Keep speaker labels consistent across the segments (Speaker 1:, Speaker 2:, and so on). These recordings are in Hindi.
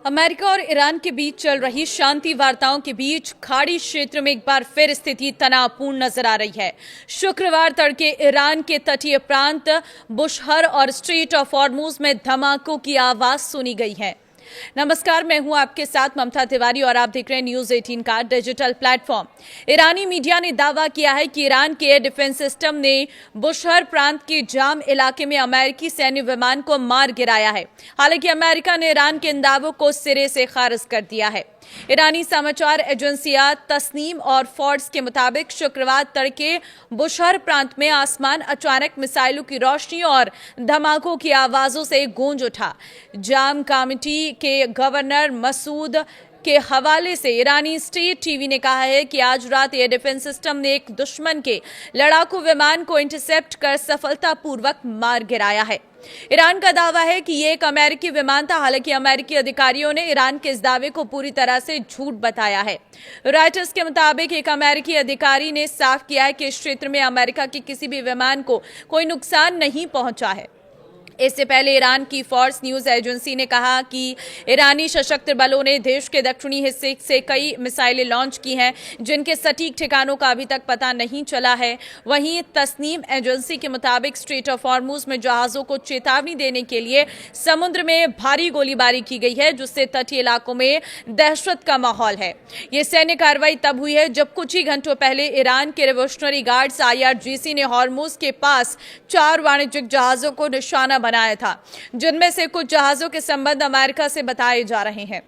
Speaker 1: अमेरिका और ईरान के बीच चल रही शांति वार्ताओं के बीच खाड़ी क्षेत्र में एक बार फिर स्थिति तनावपूर्ण नजर आ रही है। शुक्रवार तड़के ईरान के तटीय प्रांत बुशहर और स्ट्रेट ऑफ हॉर्मुज में धमाकों की आवाज सुनी गई है। नमस्कार, मैं हूं आपके साथ ममता तिवारी और आप देख रहे हैं न्यूज 18 का डिजिटल प्लेटफॉर्म। ईरानी मीडिया ने दावा किया है कि ईरान के एयर डिफेंस सिस्टम ने बुशहर प्रांत के जाम इलाके में अमेरिकी सैन्य विमान को मार गिराया है। हालांकि अमेरिका ने ईरान के इन दावों को सिरे से खारिज कर दिया है। ईरानी समाचार एजेंसियां तस्नीम और फोर्ब्स के मुताबिक शुक्रवार तड़के बुशहर प्रांत में आसमान अचानक मिसाइलों की रोशनी और धमाकों की आवाजों से गूंज उठा। जाम कमेटी के गवर्नर मसूद के हवाले से ईरानी स्टेट टीवी ने कहा है कि आज रात एयर डिफेंस सिस्टम ने एक दुश्मन के लड़ाकू विमान को इंटरसेप्ट कर सफलतापूर्वक मार गिराया है। ईरान का दावा है कि ये एक अमेरिकी विमान था। हालांकि अमेरिकी अधिकारियों ने ईरान के इस दावे को पूरी तरह से झूठ बताया है। रॉयटर्स के मुताबिक एक अमेरिकी अधिकारी ने साफ किया है कि इस क्षेत्र में अमेरिका के किसी भी विमान को कोई नुकसान नहीं पहुंचा है। इससे पहले ईरान की फोर्ब्स न्यूज एजेंसी ने कहा कि ईरानी सशस्त्र बलों ने देश के दक्षिणी हिस्से से कई मिसाइलें लॉन्च की हैं, जिनके सटीक ठिकानों का अभी तक पता नहीं चला है। वहीं तस्नीम एजेंसी के मुताबिक स्ट्रेट ऑफ हॉर्मुज में जहाजों को चेतावनी देने के लिए समुद्र में भारी गोलीबारी की गई है, जिससे तटीय इलाकों में दहशत का माहौल है। ये सैन्य कार्रवाई तब हुई है जब कुछ ही घंटों पहले ईरान के रिवोल्यूशनरी गार्ड्स IRGC ने हॉर्मुज के पास 4 वाणिज्यिक जहाजों को निशाना बनाया था, जिनमें से कुछ जहाजों के संबंध अमेरिका से बताए जा रहे हैं।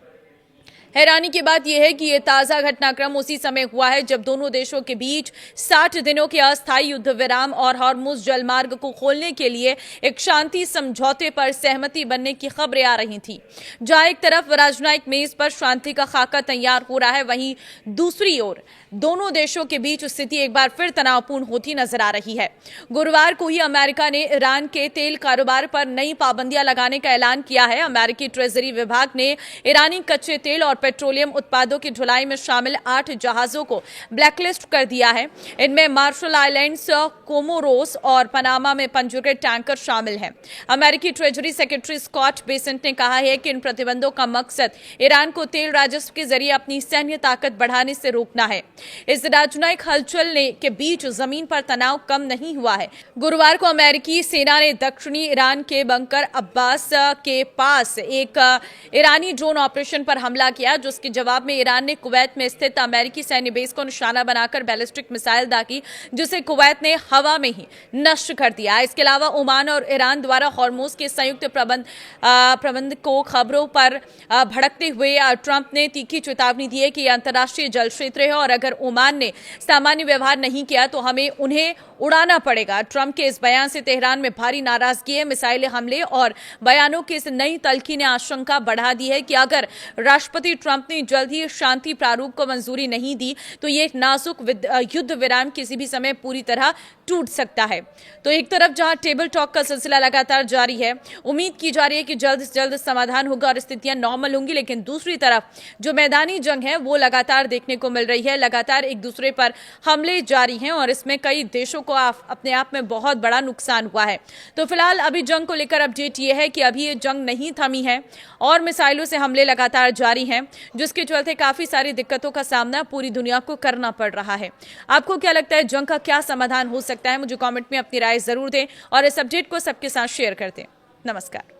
Speaker 1: हैरानी की बात यह है कि यह ताजा घटनाक्रम उसी समय हुआ है जब दोनों देशों के बीच 60 दिनों के अस्थायी युद्ध विराम और हॉर्मुज जलमार्ग को खोलने के लिए एक शांति समझौते पर सहमति बनने की खबरें आ रही थी। जहां एक तरफ राजनयिक मेज पर शांति का खाका तैयार हो रहा है, वहीं दूसरी ओर दोनों देशों के बीच स्थिति एक बार फिर तनावपूर्ण होती नजर आ रही है। गुरुवार को ही अमेरिका ने ईरान के तेल कारोबार पर नई पाबंदियां लगाने का ऐलान किया है। अमेरिकी ट्रेजरी विभाग ने ईरानी कच्चे तेल और पेट्रोलियम उत्पादों की ढुलाई में शामिल 8 जहाजों को ब्लैकलिस्ट कर दिया है। इनमें मार्शल आइलैंड्स, कोमोरोस और पनामा में पंजीकृत टैंकर शामिल हैं। अमेरिकी ट्रेजरी सेक्रेटरी स्कॉट बेसेंट ने कहा है कि इन प्रतिबंधों का मकसद ईरान को तेल राजस्व के जरिए अपनी सैन्य ताकत बढ़ाने से रोकना है। इस राजनयिक हलचल के बीच जमीन पर तनाव कम नहीं हुआ है। गुरुवार को अमेरिकी सेना ने दक्षिणी ईरान के बंकर अब्बास के पास एक ईरानी ड्रोन ऑपरेशन पर हमला किया, जिसके जवाब में ईरान ने कुवैत में स्थित अमेरिकी सैन्य बेस को निशाना बनाकर बैलिस्टिक मिसाइल दागी, जिसे कुवैत ने हवा में ही नष्ट कर दिया। इसके अलावा ओमान और ईरान द्वारा हॉर्मुज के संयुक्त प्रबंध को खबरों पर भड़कते हुए ट्रंप ने तीखी चेतावनी दी है कि यह अंतर्राष्ट्रीय जल क्षेत्र है और अगर ओमान ने सामान्य व्यवहार नहीं किया तो हमें उन्हें उड़ाना पड़ेगा। ट्रंप के इस बयान से तेहरान में भारी नाराजगी है। मिसाइल हमले और बयानों की इस नई तल्खी ने आशंका बढ़ा दी है कि अगर राष्ट्रपति ट्रंप ने जल्द ही शांति प्रारूप को मंजूरी नहीं दी तो ये नाजुक युद्ध विराम किसी भी समय पूरी तरह टूट सकता है। तो एक तरफ जहां टेबल टॉक का सिलसिला लगातार जारी है, उम्मीद की जा रही है कि जल्द से जल्द समाधान होगा और स्थितियां नॉर्मल होंगी, लेकिन दूसरी तरफ जो मैदानी जंग है वो लगातार देखने को मिल रही है। लगातार एक दूसरे पर हमले जारी हैं और इसमें कई देशों को अपने आप में बहुत बड़ा नुकसान हुआ है। तो फिलहाल अभी जंग को लेकर अपडेट ये है कि अभी ये जंग नहीं थमी है और मिसाइलों से हमले लगातार जारी हैं, जिसके चलते काफी सारी दिक्कतों का सामना पूरी दुनिया को करना पड़ रहा है। आपको क्या लगता है, जंग का क्या समाधान हो सकता है? मुझे कमेंट में अपनी राय जरूर दें और इस अपडेट को सबके साथ शेयर कर दें। नमस्कार।